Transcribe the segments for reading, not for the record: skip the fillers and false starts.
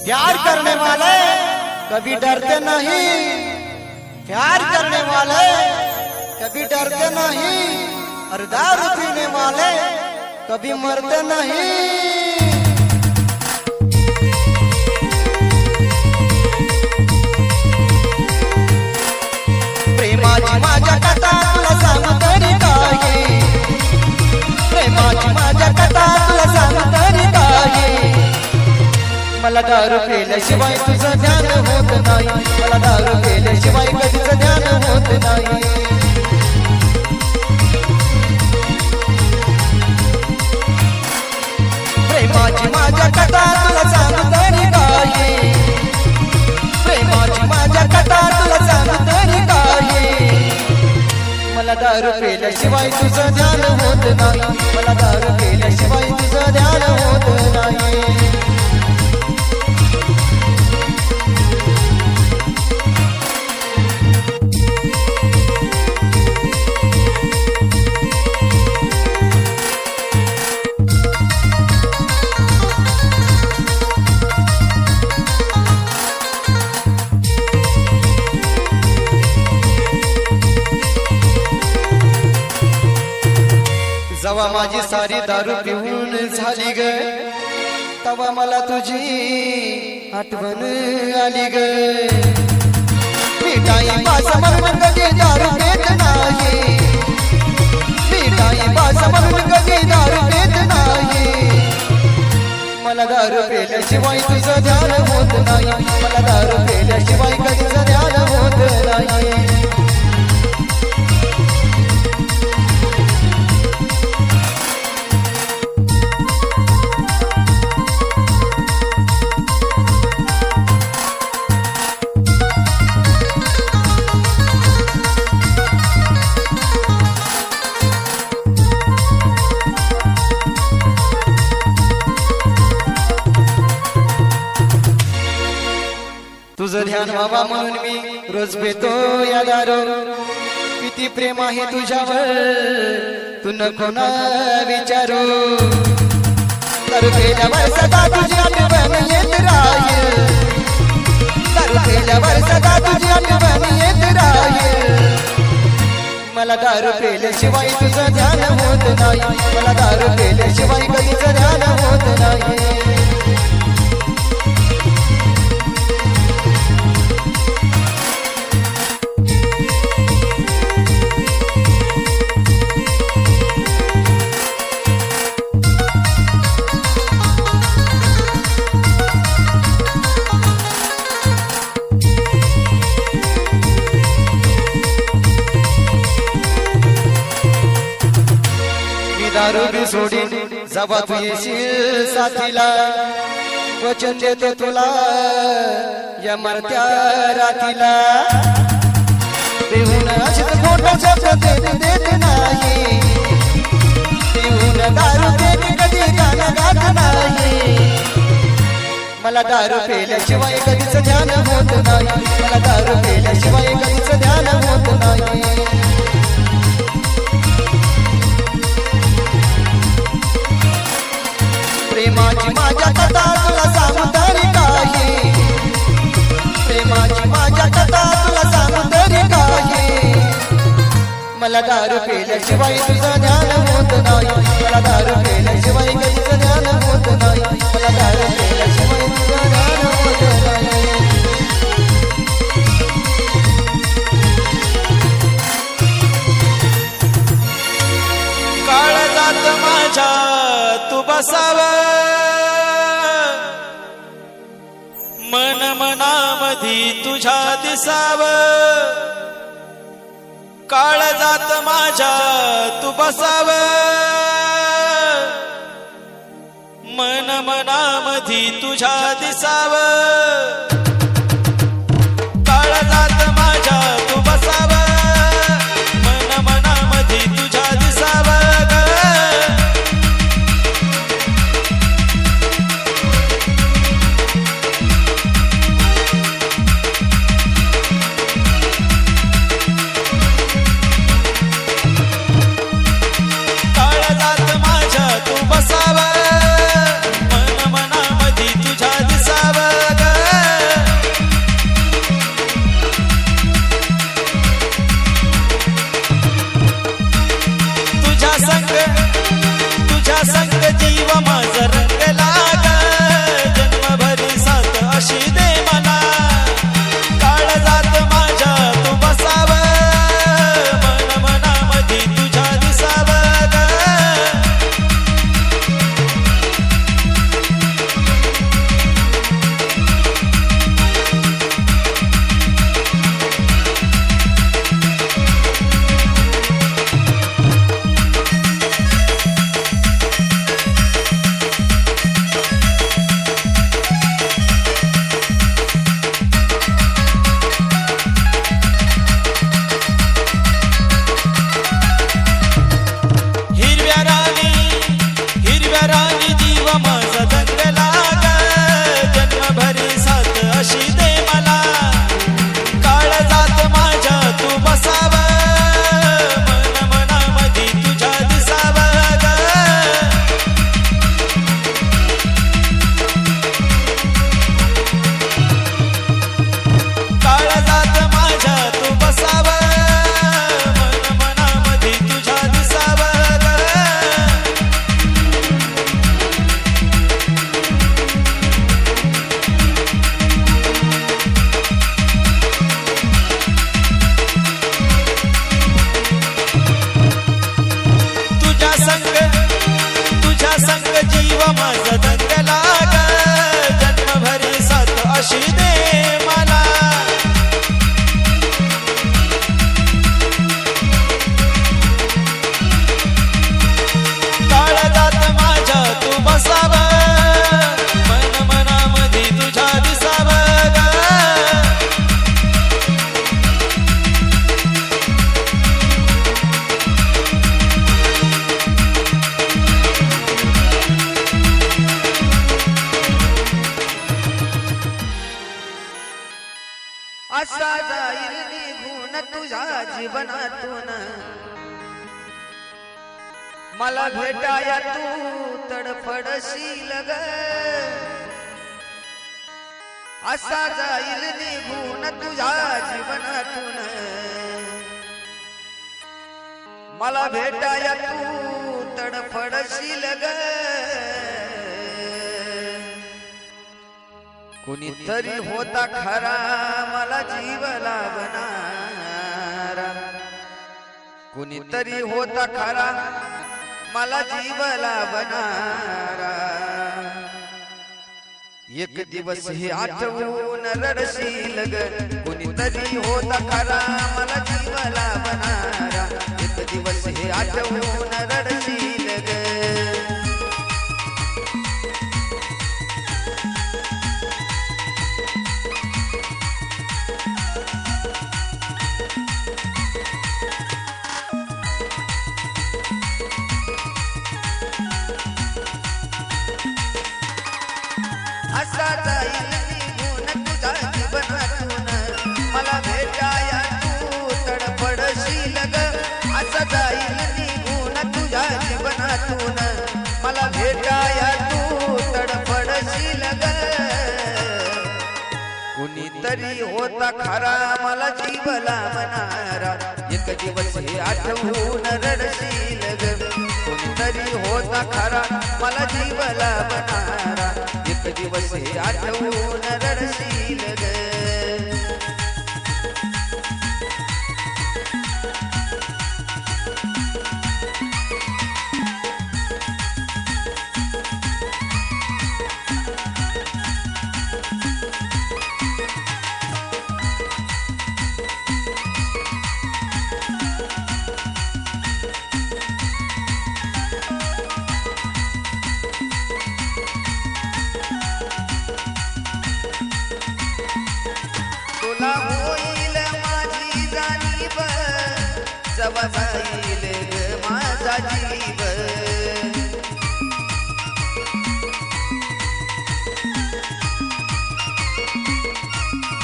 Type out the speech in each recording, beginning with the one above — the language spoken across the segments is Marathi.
प्यार करने वाले कभी डरते नहीं, प्यार करने वाले कभी डरते नहीं, और दारू पीने वाले कभी मरते नहीं। प्रेमाची माझ्या कथा तुला सांगू तरी काही, प्रेमाची माझ्या कथा तुला सांगू तरी काही। मला दारू पिल्याशिवाय तुझं ध्यान होत नाही, मला दारू पिल्याशिवाय कधीच ध्यान होत नाही। प्रेमाची माझ्या कथा तुला सांगू तरी काही, प्रेमाची माझ्या कथा तुला सांगू तरी काही। मला दारू पिल्याशिवाय तुझं ध्यान होत नाही, मला दारू पिल्याशिवाय तुझं ध्यान होत नाही। जवा माझी सारी दारू पिऊन झाली ग, तवा मला तुझी आठवण आली ग। मिठाई पास म्हणून कधी दारू पेत नाही, मिठाई पास म्हणून कधी दारू पेत नाही। मला दारू पेल्याशिवाय तुझं ध्यान होत नाही, मला दारू पेल्याशिवाय कधीच ध्यान होत नाही। तुझं ध्यान व्हावा म्हणून मी रोज पेतो या दारू, किती प्रेम आहे तुझ्यावर तू नको ना विचारू। दारू पेल्यावर सदा तुझी आठवण येत राहील, दारू पेल्यावर सदा तुझी आठवण येत राहील। मला दारू पेल्याशिवाय तुझं ध्यान होत नाही, मला दारू पेल्याशिवाय कधीच ध्यान होत नाही। दारू बी सोडीन जवा तू येशील साथीला, वचन देतो तुला या मरत्या रातीला। पिऊन अशीच मोठा शब्द देत नाही, पिऊन दारू देत कधी गाणं गात नाही। मला दारू पेल्याशिवाय कधीच ध्यान होत नाही, मला दारू पेल्याशिवाय कधीच ध्यान होत नाही। प्रेमाची माझ्या कथा तुला सांगू तरी काही, प्रेमाची माझ्या कथा तुला सांगू तरी काही। मला दारू पेल्याशिवाय तुझं ध्यान होत नाही, मला दारू पेल्याशिवाय कधीच ध्यान होत नाही, मला दारू पेल्याशिवाय तुझं ध्यान होत नाही। काळजात माझ्या तू बसाव, मन मनामधी तुझ्या दिसाव। काळजात माझ्या तू बसाव, मन मनामधी तुझ्या दिसाव। काळजात माझ्या तू बसाव, मन मनामधी तुझ्या दिसाव। बसाव मन मनामधी तुझ्या दिसाव ग माझ दंगला ग जन्मभरी साथ अशी दे मला काळजात माझ्या तू बसाव मन मनामध्ये तुझ्या दिसाव ग असा जाईल निघून तुझ्या जीवनातून मला भेटाया तू तडफडशील ग असा जाईल निघून तुझ्या जीवनातून मला भेटाया तू तडफडशील ग कुणीतरी होता खरा मला जीव लावणारा कुणीतरी होता खरा मला जीव लावणारा एक दिवस हे आठवून रडशील ग कुणीतरी होता खरा मला जीव लावणारा एक दिवस हे आठवून रडशील ग असा जाईल निघून तुझ्या जीवनातून मला भेटाया तू तडफडशील ग असा जाईल निघून तुझ्या जीवनातून मला भेटाया तू तडफडशील ग कुणीतरी होता खरा मला जीव लावणारा एक दिवस हे आठवून रडशील ग कुणीतरी होता खरा मला जीव लावणारा एक दिवस हे आठवून रडशील ग तुला होईल माझी जाणीव जवा जाईल ग माझा जीव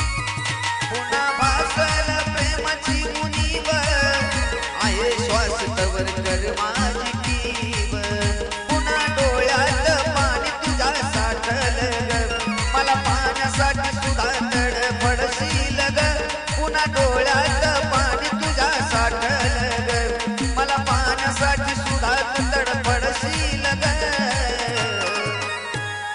पुन्हा भासल प्रेमाची उणीव आहे श्वास तवर कर माझी कीव पुन्हा डोळ्यात पाणी तुझ्या साठल ग मला पाण्यासाठी सुद्धा तडफडशील ग पुन्हा डोळ्यात पाणी तुझ्या साठल ग मला पाण्यासाठी सुद्धा तडफडशील ग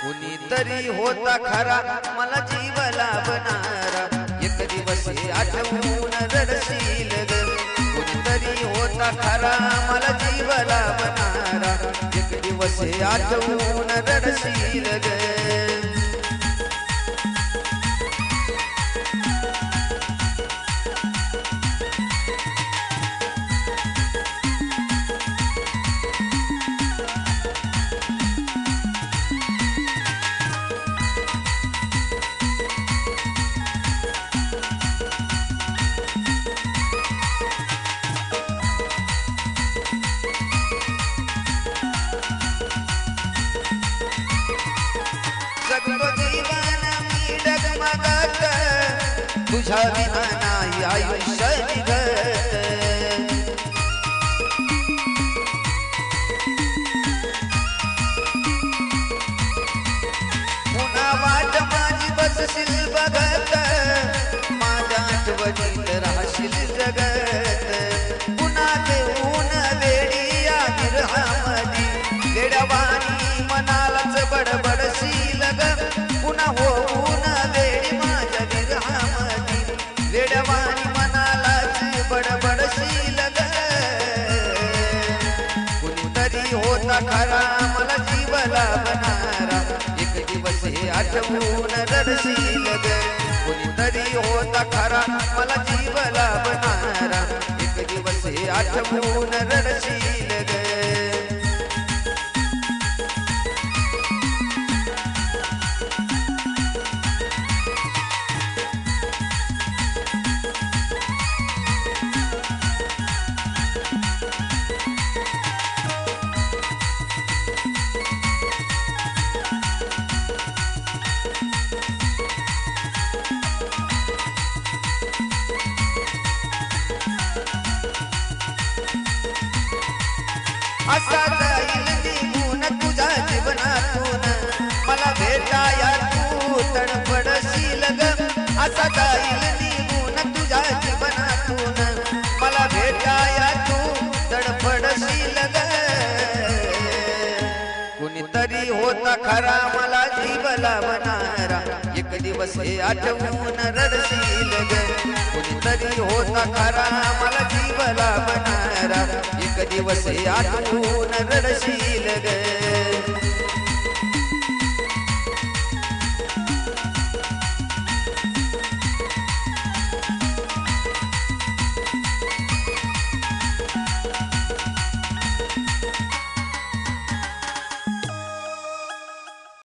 कुणीतरी होता खरा मला जीव लावणारा एक दिवस हे आठवून रडशील ग कुणीतरी होता खरा मला जीव लावणारा एक दिवस हे आठवून रडशील ग जगतो जीवन मी डगमगत तुझ्या विना नाही आयुष्य निघत पुन्हा वाट माझी बसशील बघत माझ्या आठवणीत राहशील जगत पुन्हा देऊन वेडी या विरहामधी वेडवाणी मनालाच बडबडशील ग पुन्हा होऊन वेडी माझ्या विरहामधी वेडवाणी मनालाच बडबडशील ग कुणीतरी होता खरा मला जीव लावणारा रडशील ग कोणीतरी होता खरा मला जीव लाभणारा एक दिवस हे आठवून रडशील ग असा जाईल निघून तुझ्या जीवनातून मला भेटाया तू तडफडशील ग असा जाईल निघून तुझ्या जीवनातून मला भेटाया तू तडफडशील ग कुणीतरी होता खरा मला जीव लावणारा एक दिवस हे आठवून रडशील ग कुणीतरी होता खरा मला जीव लावणारा एक दिवस हे आठवून रडशील ग